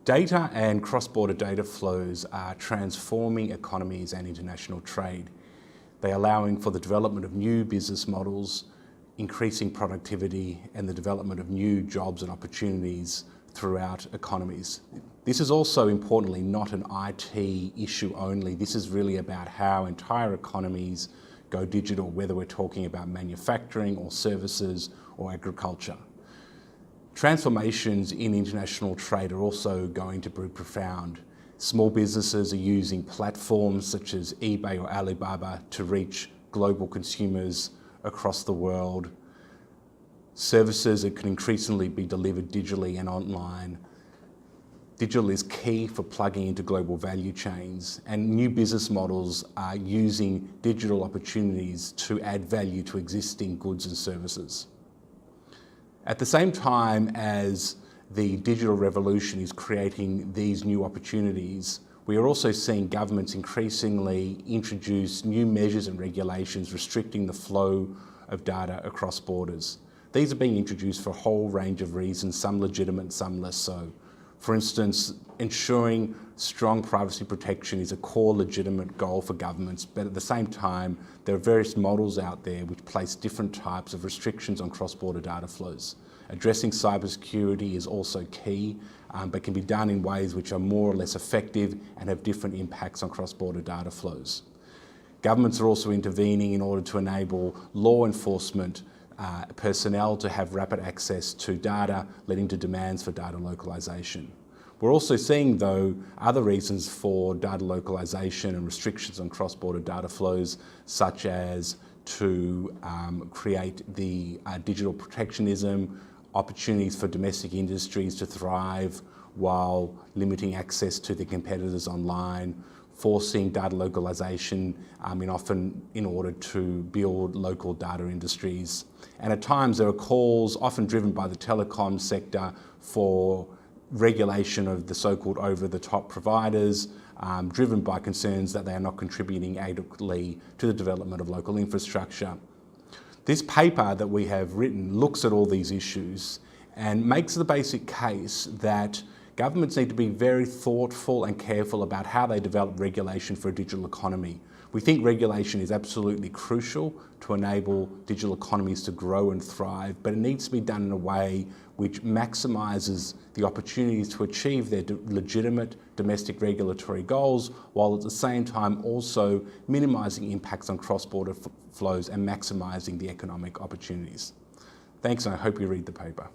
Data and cross-border data flows are transforming economies and international trade. They are allowing for the development of new business models, increasing productivity, and the development of new jobs and opportunities throughout economies. This is also, importantly, not an IT issue only. This is really about how entire economies go digital, whether we're talking about manufacturing or services or agriculture. Transformations in international trade are also going to be profound. Small businesses are using platforms such as eBay or Alibaba to reach global consumers across the world. Services that can increasingly be delivered digitally and online. Digital is key for plugging into global value chains, and new business models are using digital opportunities to add value to existing goods and services. At the same time as the digital revolution is creating these new opportunities, we are also seeing governments increasingly introduce new measures and regulations restricting the flow of data across borders. These are being introduced for a whole range of reasons, some legitimate, some less so. For instance, ensuring strong privacy protection is a core legitimate goal for governments, but at the same time, there are various models out there which place different types of restrictions on cross-border data flows. Addressing cybersecurity is also key, but can be done in ways which are more or less effective and have different impacts on cross-border data flows. Governments are also intervening in order to enable law enforcement personnel to have rapid access to data, leading to demands for data localisation. We're also seeing, though, other reasons for data localisation and restrictions on cross-border data flows, such as to create the digital protectionism, opportunities for domestic industries to thrive while limiting access to their competitors online, forcing data localisation often in order to build local data industries. And at times there are calls, often driven by the telecom sector, for regulation of the so-called over-the-top providers, driven by concerns that they are not contributing adequately to the development of local infrastructure. This paper that we have written looks at all these issues and makes the basic case that governments need to be very thoughtful and careful about how they develop regulation for a digital economy. We think regulation is absolutely crucial to enable digital economies to grow and thrive, but it needs to be done in a way which maximises the opportunities to achieve their legitimate domestic regulatory goals, while at the same time also minimising impacts on cross-border flows and maximising the economic opportunities. Thanks, and I hope you read the paper.